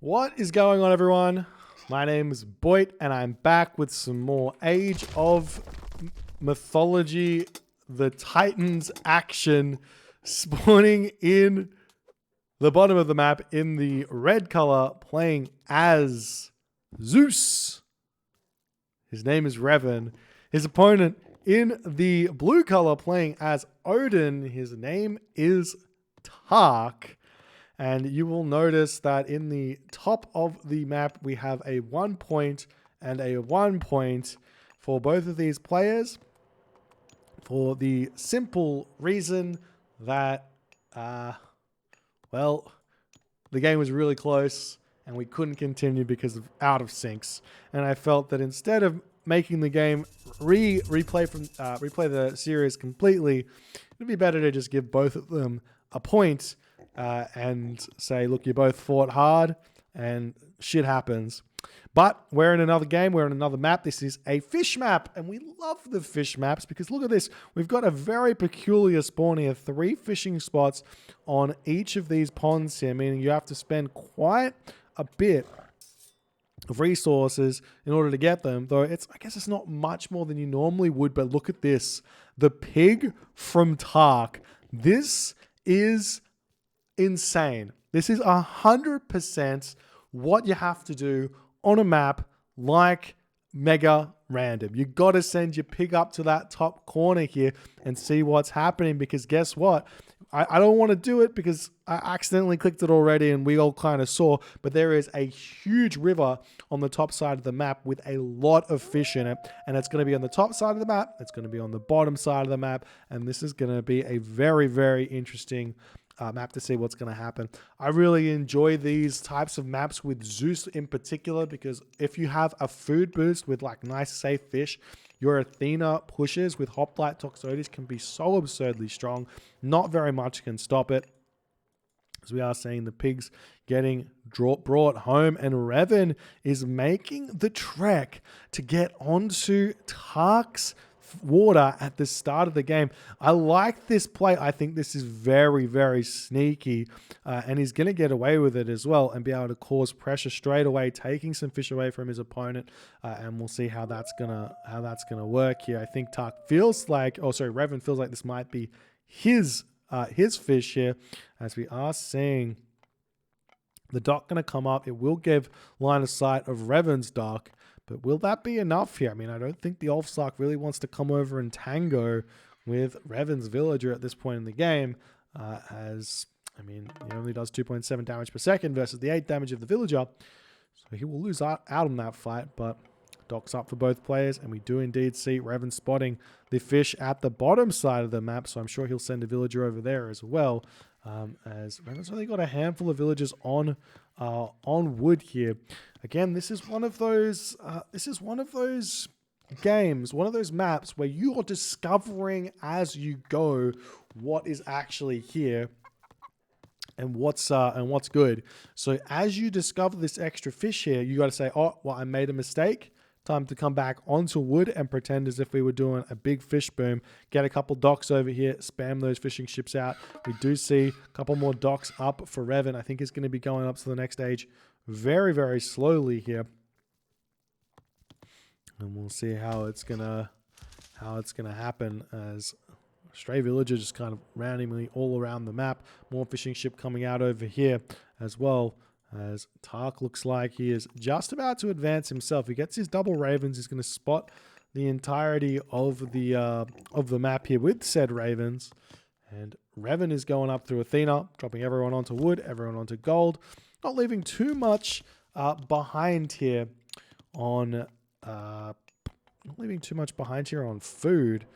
What is going on, everyone? My name is Boit, and I'm back with some more Age of Mythology, the Titans action, spawning in the bottom of the map in the red color, playing as Zeus. His name is Revan. His opponent in the blue color, playing as Odin. His name is Takk. And you will notice that in the top of the map, we have a 1 point and a 1 point for both of these players, for the simple reason that, well, the game was really close and we couldn't continue because of out of syncs. And I felt that instead of making the game replay the series completely, it'd be better to just give both of them a point. And say, look, you both fought hard and shit happens. But we're in another game. We're in another map. This is a fish map, and we love the fish maps because look at this. We've got a very peculiar spawn here. 3 fishing spots on each of these ponds here, meaning you have to spend quite a bit of resources in order to get them. Though I guess it's not much more than you normally would, but look at this. The pig from Takk. This is insane. This is 100% what you have to do on a map like Mega Random. You got to send your pig up to that top corner here and see what's happening, because guess what? I don't want to do it because I accidentally clicked it already and we all kind of saw, but there is a huge river on the top side of the map with a lot of fish in it, and it's going to be on the top side of the map, it's going to be on the bottom side of the map, and this is going to be a very, very interesting map to see what's going to happen. I really enjoy these types of maps with Zeus in particular, because if you have a food boost with like nice safe fish, your Athena pushes with Hoplite Toxotes can be so absurdly strong. Not very much can stop it. As we are seeing the pigs getting brought home, and Revan is making the trek to get onto Takk's water at the start of the game. I like this play. I think this is very, very sneaky, and he's going to get away with it as well and be able to cause pressure straight away, taking some fish away from his opponent, and we'll see how that's gonna work here. I think Revan feels like this might be his fish here, as we are seeing the dock going to come up. It will give line of sight of Revan's dock. But will that be enough here? I mean, I don't think the Ulfsark really wants to come over and tango with Revan's villager at this point in the game, he only does 2.7 damage per second versus the 8 damage of the villager. So he will lose out on that fight, but docks up for both players, and we do indeed see Revan spotting the fish at the bottom side of the map, so I'm sure he'll send a villager over there as well, as Revan's only got a handful of villagers on wood here. Again, this is one of those games, one of those maps where you are discovering as you go what is actually here and what's good. So as you discover this extra fish here, you got to say, oh, well, I made a mistake. Time to come back onto wood and pretend as if we were doing a big fish boom. Get a couple docks over here, spam those fishing ships out. We do see a couple more docks up for Revan. I think he's going to be going up to the next stage very, very slowly here. And we'll see how it's gonna happen, as stray villagers just kind of randomly all around the map. More fishing ship coming out over here as well, as Takk looks like he is just about to advance himself. He gets his double ravens. He's going to spot the entirety of the map here with said ravens. And Revan is going up through Athena, dropping everyone onto wood, everyone onto gold. Not leaving too much behind here on food.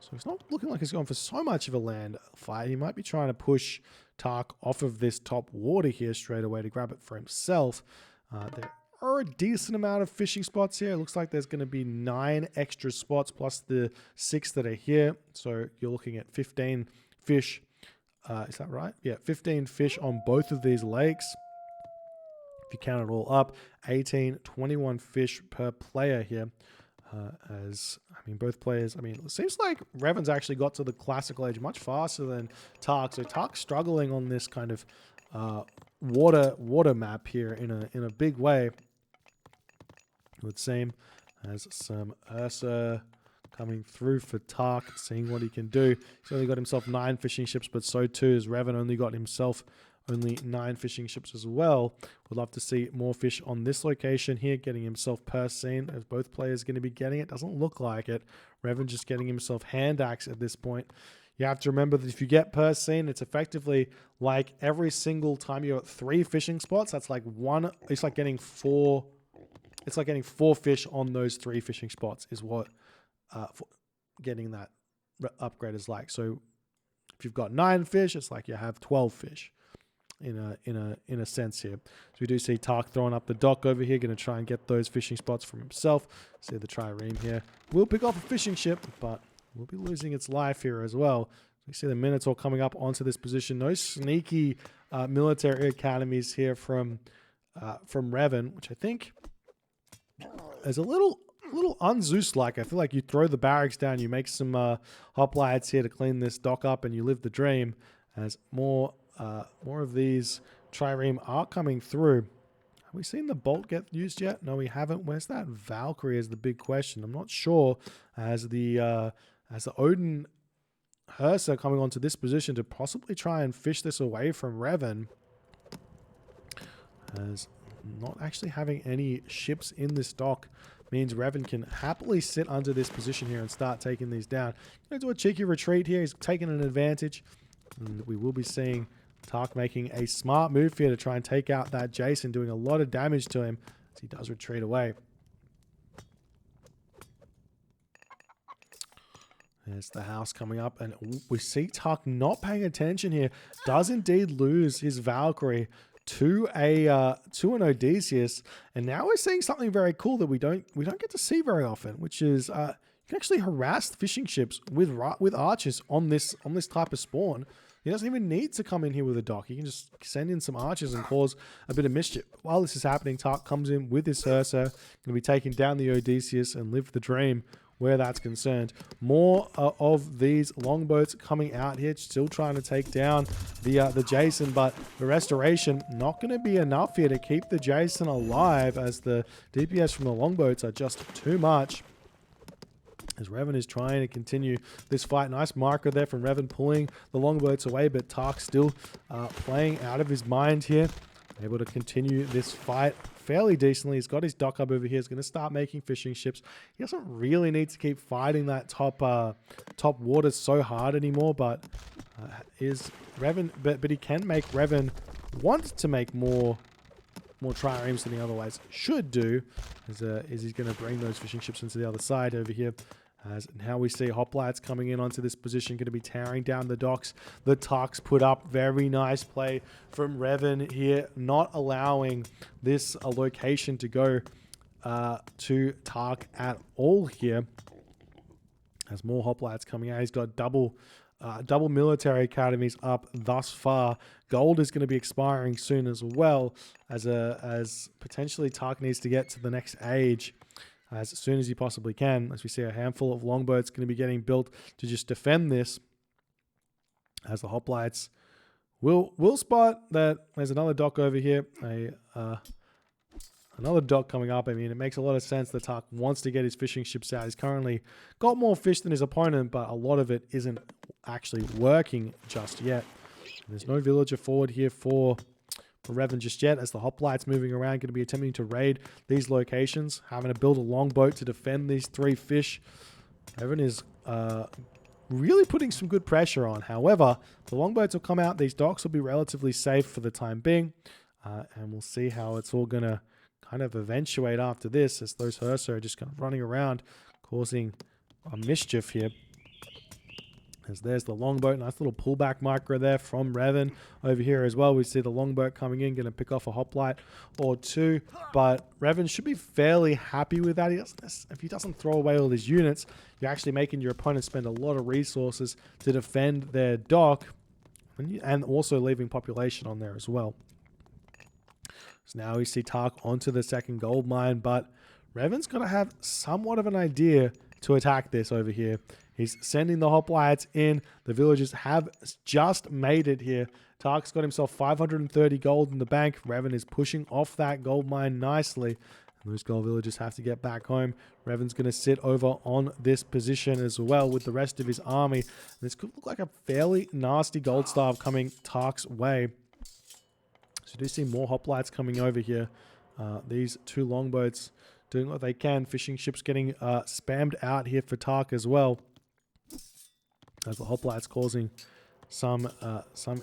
So it's not looking like he's going for so much of a land fight. He might be trying to push Takk off of this top water here straight away to grab it for himself. There are a decent amount of fishing spots here. It looks like there's going to be 9 extra spots plus the 6 that are here. So you're looking at 15 fish. Is that right? Yeah, 15 fish on both of these lakes. If you count it all up, 21 fish per player here. Both players, it seems like Revan's actually got to the classical age much faster than Takk. So Takk's struggling on this kind of water map here in a big way. It would seem. As some Ursa coming through for Takk, seeing what he can do. He's only got himself 9 fishing ships, but so too is Revan. Only got himself only 9 fishing ships as well. Would love to see more fish on this location here, getting himself purse scene. As both players going to be getting it, doesn't look like it. Revan just getting himself hand axe at this point. You have to remember that if you get purse scene, it's effectively like every single time you're at 3 fishing spots, that's like one. It's like getting 4. It's like getting 4 fish on those 3 fishing spots is what getting that upgrade is like. So if you've got 9 fish, it's like you have 12 fish in a sense here. So we do see Takk throwing up the dock over here, going to try and get those fishing spots for himself. See the trireme here. Will pick off a fishing ship, but will be losing its life here as well. We see the Minotaur coming up onto this position. No sneaky military academies here from Revan, which I think is a little un-Zeus-like. I feel like you throw the barracks down, you make some hoplites here to clean this dock up, and you live the dream. As more of these trireme are coming through. Have we seen the bolt get used yet? No, we haven't. Where's that Valkyrie is the big question. I'm not sure. As the Odin Hersa coming onto this position to possibly try and fish this away from Revan. As not actually having any ships in this dock means Revan can happily sit under this position here and start taking these down. Going to do a cheeky retreat here. He's taking an advantage. And we will be seeing Takk making a smart move here to try and take out that Jason, doing a lot of damage to him as he does retreat away. There's the house coming up, and we see Takk not paying attention here. Does indeed lose his Valkyrie to an Odysseus, and now we're seeing something very cool that we don't get to see very often, which is you can actually harass fishing ships with archers on this type of spawn. He doesn't even need to come in here with a dock. He can just send in some archers and cause a bit of mischief. While this is happening, Takk comes in with his Ursa, going to be taking down the Odysseus and live the dream where that's concerned. More of these longboats coming out here, still trying to take down the Jason, but the restoration not going to be enough here to keep the Jason alive, as the DPS from the longboats are just too much. As Revan is trying to continue this fight. Nice marker there from Revan pulling the longboats away, but Takk still playing out of his mind here. Able to continue this fight fairly decently. He's got his dock up over here. He's going to start making fishing ships. He doesn't really need to keep fighting that top water so hard anymore, but is Revan, but he can make Revan want to make more triremes than he otherwise should do. Is he's going to bring those fishing ships into the other side over here. As now we see hoplites coming in onto this position, going to be tearing down the docks. The Takk's put up. Very nice play from Revan here, not allowing this location to go to Takk at all here. As more hoplites coming out, he's got double military academies up thus far. Gold is going to be expiring soon as well, as potentially Takk needs to get to the next age as soon as he possibly can. As we see a handful of longboats going to be getting built to just defend this, as the hoplites will spot that there's another dock over here, another dock coming up. I mean, it makes a lot of sense that Takk wants to get his fishing ships out. He's currently got more fish than his opponent, but a lot of it isn't actually working just yet. There's no villager forward here for Revan just yet, as the hoplites moving around, going to be attempting to raid these locations, having to build a longboat to defend these 3 fish. Revan is really putting some good pressure on. However, the longboats will come out. These docks will be relatively safe for the time being, and we'll see how it's all going to kind of eventuate after this, as those Hersa are just kind of running around, causing a mischief here. As there's the longboat, nice little pullback micro there from Revan. Over here as well, we see the longboat coming in, going to pick off a hoplite or 2, but Revan should be fairly happy with that. If he doesn't throw away all his units, you're actually making your opponent spend a lot of resources to defend their dock, and also leaving population on there as well. So now we see Takk onto the second gold mine, but Revan's got to have somewhat of an idea to attack this over here. He's sending the hoplites in. The villagers have just made it here Takk's got himself 530 gold in the bank. Revan is pushing off that gold mine nicely. And those gold villagers have to get back home. Revan's going to sit over on this position as well with the rest of his army. And this could look like a fairly nasty gold starve coming Takk's way. So you do see more hoplites coming over here. These two longboats doing what they can. Fishing ships getting spammed out here for Takk as well. As the hoplites causing some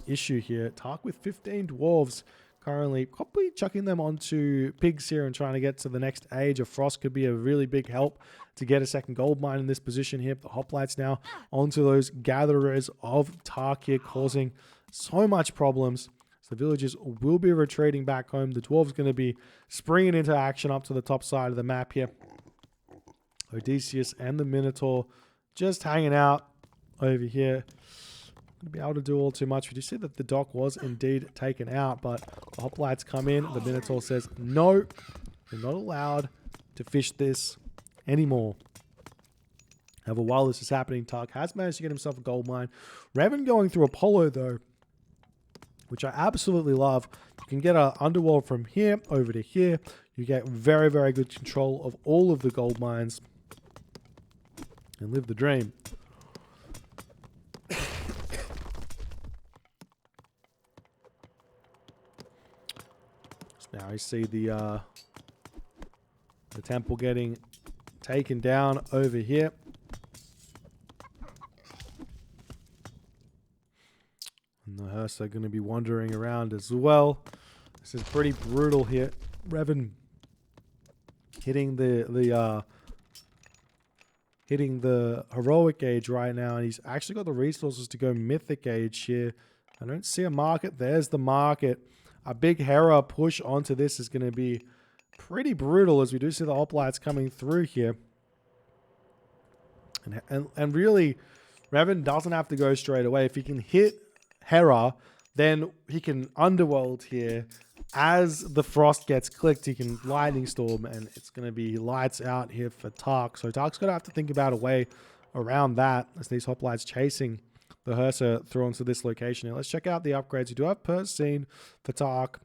issue here. Takk with 15 dwarves currently, probably chucking them onto pigs here and trying to get to the next age of frost could be a really big help to get a second gold mine in this position here. The hoplites now onto those gatherers of Takk here, causing so much problems. So the villagers will be retreating back home. The dwarves going to be springing into action up to the top side of the map here. Odysseus and the Minotaur just hanging out over here. Going to be able to do all too much. We do see that the dock was indeed taken out, but the hoplites come in. The Minotaur says, no, you're not allowed to fish this anymore. However, while this is happening, Takk has managed to get himself a gold mine. Revan going through Apollo, though, which I absolutely love. You can get an underworld from here over to here. You get very, very good control of all of the gold mines and live the dream. So now I see the temple getting taken down over here. And the hearse are going to be wandering around as well. This is pretty brutal here. Revan hitting the heroic age right now, and he's actually got the resources to go mythic age here. I don't see a market. There's the market. A big Hera push onto this is going to be pretty brutal, as we do see the hoplites coming through here. And really, Revan doesn't have to go straight away. If he can hit Hera, then he can underworld here. As the frost gets clicked, he can lightning storm, and it's going to be lights out here for Takk. So Takk's going to have to think about a way around that as these hoplites chasing the Hersa through onto this location. Now let's check out the upgrades. We do have Persine for Takk.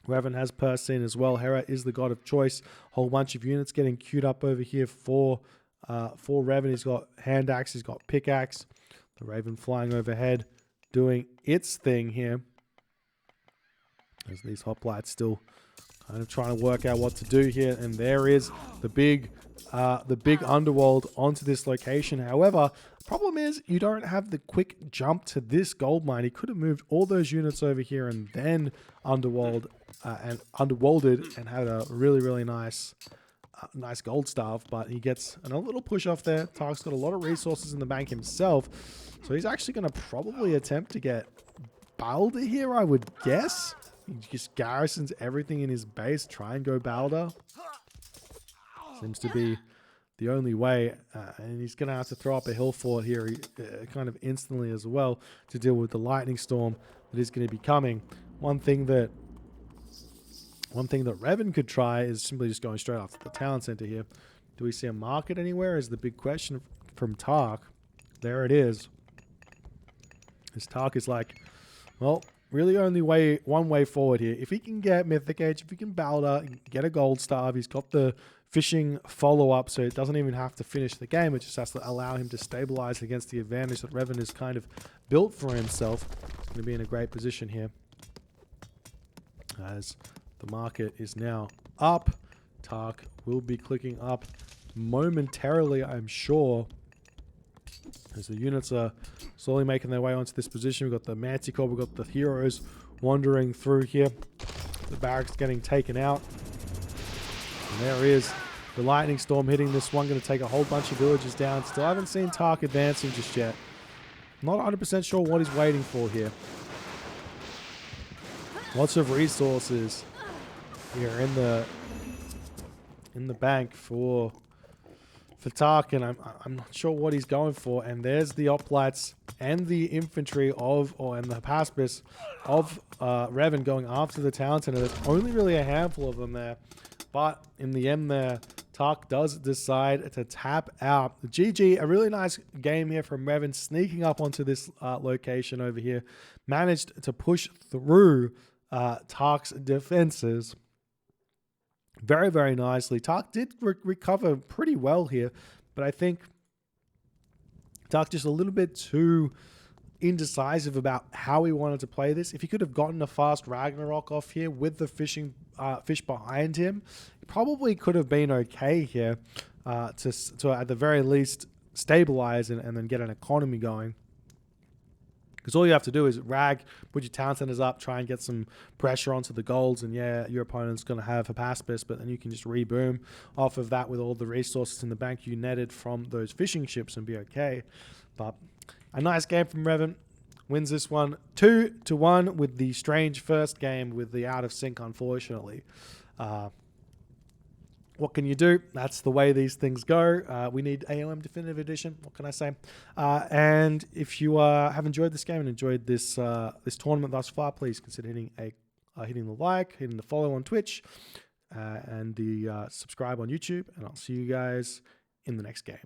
Revan has Persine as well. Hera is the god of choice. Whole bunch of units getting queued up over here for Revan. He's got hand axe, he's got pickaxe. The Raven flying overhead, doing its thing here. As these hoplites still kind of trying to work out what to do here. And there is the big underworld onto this location. However, problem is you don't have the quick jump to this gold mine. He could have moved all those units over here and then underworlded and had a really, really nice gold starve, but he gets a little push off there. Takk's got a lot of resources in the bank himself, so he's actually going to probably attempt to get Balder here, I would guess. He just garrisons everything in his base, try and go Balder. Seems to be the only way, and he's going to have to throw up a hill fort here kind of instantly as well to deal with the lightning storm that is going to be coming. One thing that Revan could try is simply just going straight after the town center here. Do we see a market anywhere is the big question from Takk. There it is. This Takk is like, well, really only one way forward here. If he can get Mythic Age, if he can Balder, get a gold starve, he's got the fishing follow-up, so it doesn't even have to finish the game. It just has to allow him to stabilize against the advantage that Revan has kind of built for himself. He's going to be in a great position here. As the market is now up. Takk will be clicking up momentarily, I'm sure. As the units are slowly making their way onto this position. We've got the Manticore, we've got the heroes wandering through here. The barracks getting taken out. And there is the lightning storm hitting this one. Going to take a whole bunch of villages down. Still haven't seen Takk advancing just yet. Not 100% sure what he's waiting for here. Lots of resources here in the bank for Takk, and I'm not sure what he's going for. And there's the hoplites and the infantry and the Hapaspis of Revan going after the town center. There's only really a handful of them there, but in the end there, Takk does decide to tap out. GG, a really nice game here from Revan, sneaking up onto this location over here. Managed to push through Takk's defenses very, very nicely. Takk did recover pretty well here, but I think Takk just a little bit too indecisive about how he wanted to play this. If he could have gotten a fast Ragnarok off here with the fish behind him, he probably could have been okay here to at the very least stabilize and then get an economy going. Because all you have to do is rag, put your town centers up, try and get some pressure onto the golds, and yeah, your opponent's going to have a paspis, but then you can just reboom off of that with all the resources in the bank you netted from those fishing ships and be okay. But a nice game from Revan. Wins this one 2-1 with the strange first game with the out of sync, unfortunately. What can you do? That's the way these things go. We need AOM Definitive Edition. What can I say? And if you have enjoyed this game and enjoyed this this tournament thus far, please consider hitting the like, hitting the follow on Twitch, and the subscribe on YouTube. And I'll see you guys in the next game.